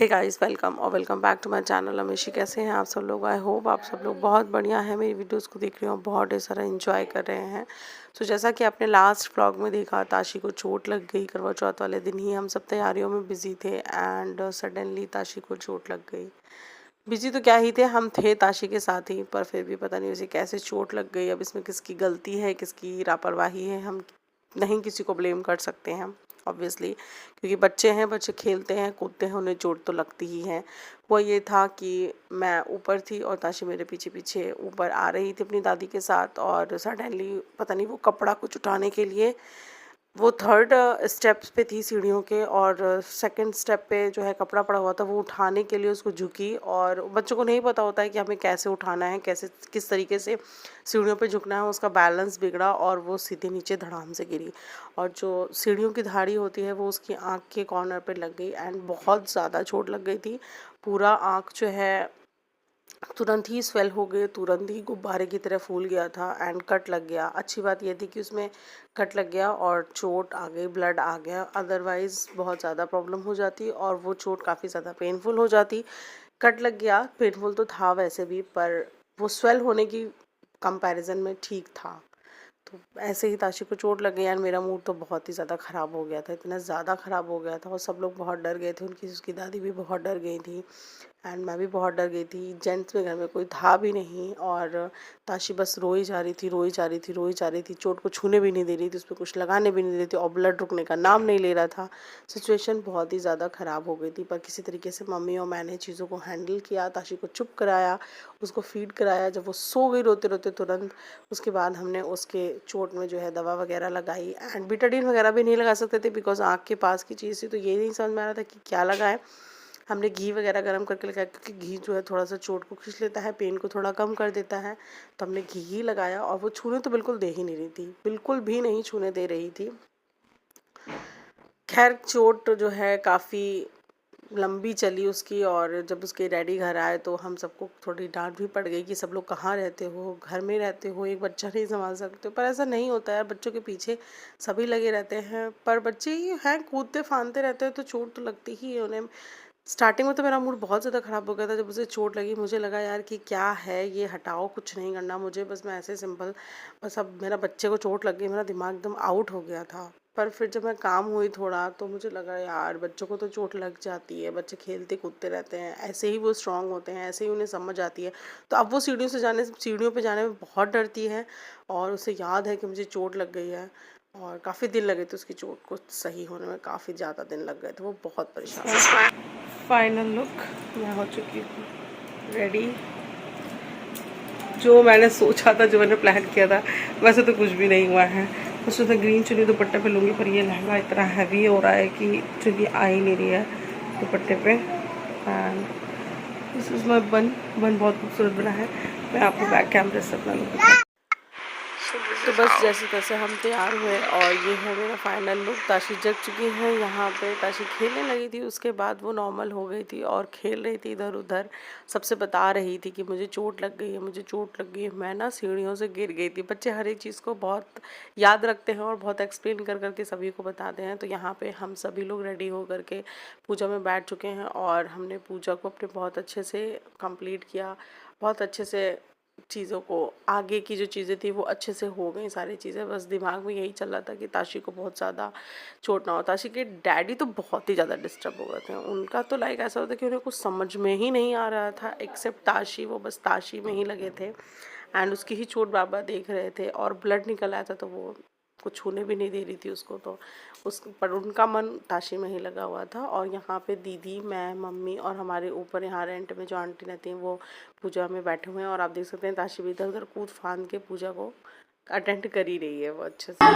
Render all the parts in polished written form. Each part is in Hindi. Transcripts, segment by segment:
Hey guys, welcome back to my channel Amishi. कैसे हैं आप सब लोग? आई होप आप सब लोग बहुत बढ़िया हैं। मेरी वीडियोस को देख रहे हो, बहुत ढेर सारा एंजॉय कर रहे हैं। तो जैसा कि आपने लास्ट व्लॉग में देखा, ताशी को चोट लग गई। करवा चौथ वाले दिन ही हम सब तैयारियों में बिजी थे एंड सडनली ताशी को चोट लग गई। बिजी तो क्या ही थे, हम थे ताशी के साथ ही, पर फिर भी पता नहीं उसे कैसे चोट लग गई। अब इसमें किसकी गलती है, किसकी लापरवाही है, हम नहीं किसी को ब्लेम कर सकते हैं ऑब्वियसली, क्योंकि बच्चे हैं, बच्चे खेलते हैं कूदते हैं, उन्हें चोट तो लगती ही है। वो ये था कि मैं ऊपर थी और ताशी मेरे पीछे पीछे ऊपर आ रही थी अपनी दादी के साथ, और सडनली पता नहीं वो कपड़ा कुछ उठाने के लिए वो थर्ड स्टेप्स पे थी सीढ़ियों के, और सेकंड स्टेप पे जो है कपड़ा पड़ा हुआ था, वो उठाने के लिए उसको झुकी। और बच्चों को नहीं पता होता है कि हमें कैसे उठाना है, कैसे किस तरीके से सीढ़ियों पे झुकना है। उसका बैलेंस बिगड़ा और वो सीधे नीचे धड़ाम से गिरी, और जो सीढ़ियों की धाड़ी होती है वो उसकी आँख के कॉर्नर पे लग गई एंड बहुत ज़्यादा चोट लग गई थी। पूरा आँख जो है तुरंत ही स्वेल हो गए, तुरंत ही गुब्बारे की तरह फूल गया था एंड कट लग गया। अच्छी बात यह थी कि उसमें कट लग गया और चोट आ गई, ब्लड आ गया, अदरवाइज़ बहुत ज़्यादा प्रॉब्लम हो जाती और वो चोट काफ़ी ज़्यादा पेनफुल हो जाती। कट लग गया, पेनफुल तो था वैसे भी, पर वो स्वेल होने की कंपैरिजन में ठीक था। तो ऐसे ही ताशी को चोट लग गई एंड मेरा मूड तो बहुत ही ज़्यादा ख़राब हो गया था, इतना ज़्यादा ख़राब हो गया था। और सब लोग बहुत डर गए थे, उसकी दादी भी बहुत डर गई थी एंड मैं भी बहुत डर गई थी। जेंट्स में घर में कोई था भी नहीं, और ताशी बस रोई जा रही थी, रोई जा रही थी, रोई जा रही थी। चोट को छूने भी नहीं दे रही थी, उस पर कुछ लगाने भी नहीं दे रही थी, और ब्लड रुकने का नाम नहीं ले रहा था। सिचुएशन बहुत ही ज़्यादा ख़राब हो गई थी, पर किसी तरीके से मम्मी और मैंने चीज़ों को हैंडल किया। ताशी को चुप कराया, उसको फीड कराया। जब वो सो गई रोते रोते तुरंत, उसके बाद हमने उसके चोट में जो है दवा वगैरह लगाई एंड बीटाडीन वगैरह भी नहीं लगा सकते थे बिकॉज आँख के पास की चीज़ थी, तो ये नहीं समझ में आ रहा था कि क्या लगाएं। हमने घी वगैरह गर्म करके लगाया, क्योंकि घी जो है थोड़ा सा चोट को खींच लेता है, पेन को थोड़ा कम कर देता है। तो हमने घी ही लगाया, और वो छूने तो बिल्कुल दे ही नहीं रही थी, बिल्कुल भी नहीं छूने दे रही थी। खैर चोट जो है काफ़ी लंबी चली उसकी, और जब उसके डैडी घर आए तो हम सबको थोड़ी डांट भी पड़ गई कि सब लोग कहाँ रहते हो, घर में रहते हो, एक बच्चा नहीं संभाल सकते हो। पर ऐसा नहीं होता है, बच्चों के पीछे सभी लगे रहते हैं, पर बच्चे ही हैं, कूदते फांदते रहते हैं, तो चोट तो लगती ही है उन्हें। स्टार्टिंग में तो मेरा मूड बहुत ज़्यादा ख़राब हो गया था जब उसे चोट लगी। मुझे लगा यार कि क्या है ये, हटाओ, कुछ नहीं करना मुझे, बस मैं ऐसे सिंपल, बस अब मेरा बच्चे को चोट लग गई, मेरा दिमाग एकदम आउट हो गया था। पर फिर जब मैं काम हुई थोड़ा, तो मुझे लगा यार बच्चों को तो चोट लग जाती है, बच्चे खेलते कूदते रहते हैं, ऐसे ही वो स्ट्रांग होते हैं, ऐसे ही उन्हें समझ आती है। तो अब वो सीढ़ियों पे जाने में बहुत डरती है, और उसे याद है कि मुझे चोट लग गई है, और काफ़ी दिन लगे थे उसकी चोट को सही होने में, काफ़ी ज़्यादा दिन लग गए थे, वो बहुत परेशान। फाइनल लुक मैं हो चुकी हूँ रेडी। जो मैंने सोचा था, जो मैंने प्लान किया था, वैसे तो कुछ भी नहीं हुआ है। मैं सोचा ग्रीन चुन्नी दुपट्टे पे लूँगी, पर ये लहंगा इतना हैवी हो रहा है कि चुन्नी आ ही नहीं रही है दुपट्टे पे। एंड दिस इज़ माई बन बहुत खूबसूरत बना है। मैं आपको बैक कैमरे से अपना लुक। तो बस जैसे तैसे हम तैयार हुए, और ये है मेरा फाइनल लुक। ताशी जग चुकी है यहाँ पे, ताशी खेलने लगी थी, उसके बाद वो नॉर्मल हो गई थी और खेल रही थी इधर उधर, सबसे बता रही थी कि मुझे चोट लग गई है, मुझे चोट लग गई है, मैं ना सीढ़ियों से गिर गई थी। बच्चे हर एक चीज़ को बहुत याद रखते हैं और बहुत एक्सप्लेन कर करके सभी को बताते हैं। तो यहाँ पर हम सभी लोग रेडी हो करके पूजा में बैठ चुके हैं, और हमने पूजा को अपने बहुत अच्छे से कंप्लीट किया, बहुत अच्छे से चीज़ों को, आगे की जो चीज़ें थी वो अच्छे से हो गई सारी चीज़ें। बस दिमाग में यही चल रहा था कि ताशी को बहुत ज़्यादा चोट ना हो। ताशी के डैडी तो बहुत ही ज़्यादा डिस्टर्ब हो गए थे, उनका तो लाइक ऐसा होता कि उन्हें कुछ समझ में ही नहीं आ रहा था एक्सेप्ट ताशी। वो बस ताशी में ही लगे थे एंड उसकी ही चोट बार बार देख रहे थे, और ब्लड निकल आया था तो वो कुछ छूने भी नहीं दे रही थी उसको। तो उस पर उनका मन ताशी में ही लगा हुआ था। और यहाँ पे दीदी, मैं, मम्मी और हमारे ऊपर यहाँ रेंट में जो आंटी रहती हैं वो पूजा में बैठे हुए हैं, और आप देख सकते हैं ताशी भी इधर उधर कूद फांद के पूजा को अटेंड कर ही रही है वो अच्छे से।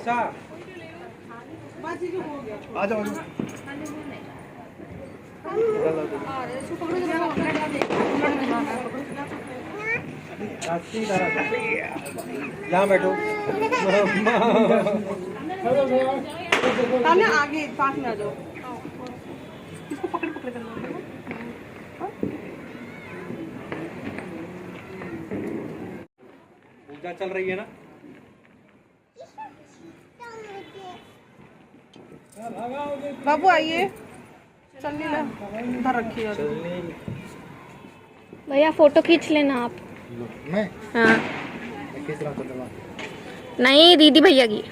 आ जाओ यहाँ बैठो। आगे पास में आ जाओ। इसको पकड़ पकड़ कर पूजा चल रही है ना। बाबू आइए, चलने ला इधर रखिए। भैया फोटो खींच लेना आप। मैं हाँ खींच रहा हूँ। नहीं दीदी भैया की।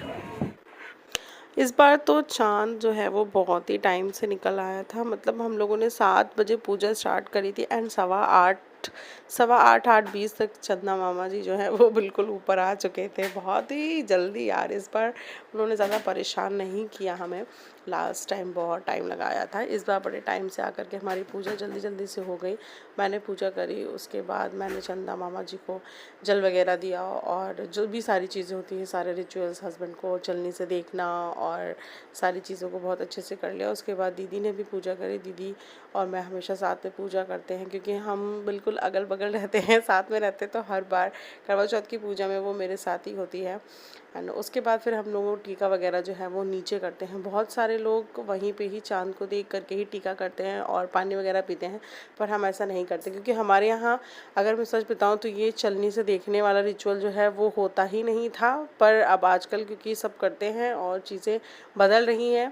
इस बार तो चाँद जो है वो बहुत ही टाइम से निकल आया था। मतलब हम लोगों ने 7 बजे पूजा स्टार्ट करी थी एंड 8:20 तक चंदा मामा जी जो है वो बिल्कुल ऊपर आ चुके थे। बहुत ही जल्दी यार, इस बार उन्होंने ज़्यादा परेशान नहीं किया हमें। लास्ट टाइम बहुत टाइम लगाया था, इस बार बड़े टाइम से आकर के हमारी पूजा जल्दी जल्दी से हो गई। मैंने पूजा करी, उसके बाद मैंने चंदा मामा जी को जल वगैरह दिया और जो भी सारी चीज़ें होती हैं, सारे रिचुअल्स हस्बैंड को चलनी से देखना और सारी चीज़ों को बहुत अच्छे से कर लिया। उसके बाद दीदी ने भी पूजा करी। दीदी और मैं हमेशा साथ में पूजा करते हैं क्योंकि हम बिल्कुल अगल बगल रहते हैं, साथ में रहते, तो हर बार करवा चौथ की पूजा में वो मेरे साथ ही होती है। एंड उसके बाद फिर हम लोग टीका वगैरह जो है वो नीचे करते हैं। बहुत सारे लोग वहीं पे ही चाँद को देख करके ही टीका करते हैं और पानी वगैरह पीते हैं, पर हम ऐसा नहीं करते क्योंकि हमारे यहाँ, अगर मैं सच बताऊँ तो ये चलनी से देखने वाला रिचुअल जो है वो होता ही नहीं था। पर अब आजकल क्योंकि सब करते हैं और चीज़ें बदल रही हैं,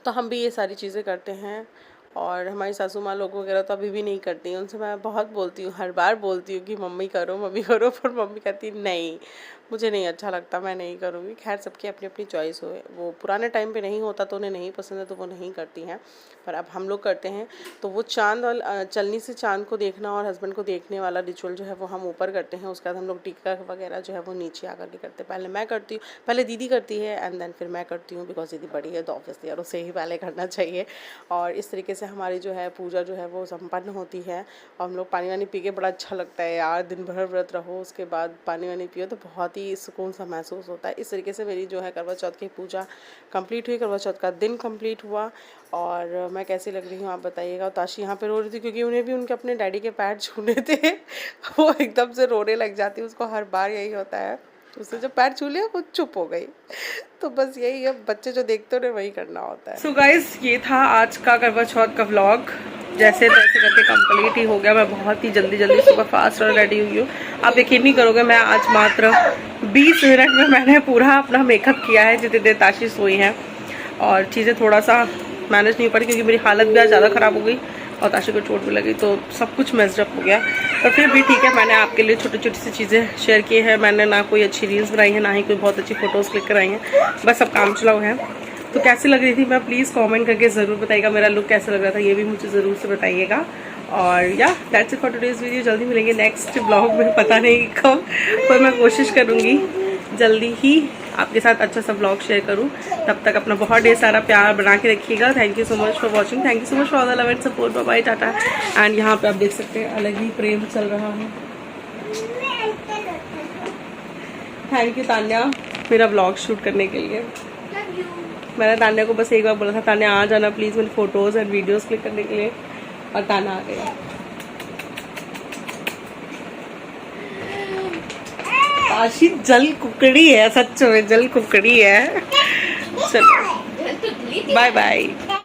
तो हम भी ये सारी चीज़ें करते हैं। और हमारी सासू माँ लोग वगैरह तो अभी भी नहीं करती हैं। उनसे मैं बहुत बोलती हूँ, हर बार बोलती हूँ कि मम्मी करो मम्मी करो, पर मम्मी कहती नहीं, मुझे नहीं अच्छा लगता, मैं नहीं करूँगी। खैर सबकी अपनी अपनी चॉइस हो, वो पुराने टाइम पे नहीं होता तो उन्हें नहीं पसंद है तो वो नहीं करती हैं, पर अब हम लोग करते हैं। तो वो चाँद और चलनी से चाँद को देखना और हस्बैंड को देखने वाला रिचुअल जो है वो हम ऊपर करते हैं। उसके बाद हम लोग टीका वगैरह जो है वो नीचे आकर के करते हैं। पहले मैं करती हूँ, पहले दीदी करती है एंड देन फिर मैं करती हूँ, बिकॉज दीदी बड़ी है तो ऑब्वियसली यार उसे ही पहले करना चाहिए। और इस तरीके से हमारी जो है पूजा जो है वो संपन्न होती है। और हम लोग पानी वानी पी के, बड़ा अच्छा लगता है यार, दिन भर व्रत रहो उसके बाद पानी वानी पियो तो बहुत ही सुकून सा महसूस होता है। इस तरीके से मेरी जो है करवा चौथ की पूजा कंप्लीट हुई, करवा चौथ का दिन कंप्लीट हुआ। और मैं कैसी लग रही हूँ आप बताइएगा। ताशी यहाँ पे रो रही थी क्योंकि उन्हें भी उनके अपने डैडी के पैर छूने थे। वो एकदम से रोने लग जाती है, उसको हर बार यही होता है, उसने जब पैर छू लिया वो चुप हो गई। तो बस यही है, बच्चे जो देखते हैं वही करना होता है। सो गाइस, ये था आज का करवा चौथ का व्लॉग। जैसे तैसे करके कंप्लीट ही हो गया। मैं बहुत ही जल्दी सुबह फास्ट और रेडी हुई हूँ। आप यकीन नहीं करोगे, मैं आज मात्र 20 मिनट में मैंने पूरा अपना मेकअप किया है, जितनी देर ताशी सोई है। और चीज़ें थोड़ा सा मैनेज नहीं हो पाई क्योंकि मेरी हालत भी आज ज़्यादा ख़राब हो गई और ताशी को चोट भी लगी, तो सब कुछ मेस्ड अप हो गया। पर फिर भी ठीक है, मैंने आपके लिए छोटी छोटी सी चीज़ें शेयर की हैं। मैंने ना कोई अच्छी रील्स बनाई है, ना ही कोई बहुत अच्छी फ़ोटोज़ क्लिक कराई हैं, बस सब काम चलाओ है। तो कैसी लग रही थी मैं प्लीज़ कमेंट करके ज़रूर बताइएगा। मेरा लुक कैसा लग रहा था ये भी मुझे ज़रूर से बताइएगा। और या that's it for today's video. जल्दी मिलेंगे नेक्स्ट ब्लॉग में, पता नहीं कब, पर मैं कोशिश करूँगी जल्दी ही आपके साथ अच्छा सा ब्लॉग शेयर करूँ। तब तक अपना बहुत ढेर सारा प्यार बना के रखिएगा। Thank you so much for watching, thank you so much for all the love and support. Bye bye, tata. And यहाँ पे आप देख सकते हैं अलग ही प्रेम चल रहा है। थैंक यू तान्या मेरा ब्लॉग शूट करने के लिए। मैंने तान्या को बस एक बार बोला था, तान्या आ जाना प्लीज़ मेरी फ़ोटोज़ एंड वीडियोज़ क्लिक करने के लिए, और तान्या आ गया। ताशी जल कुकड़ी है, सच में जल कुकड़ी है। चलो बाय बाय।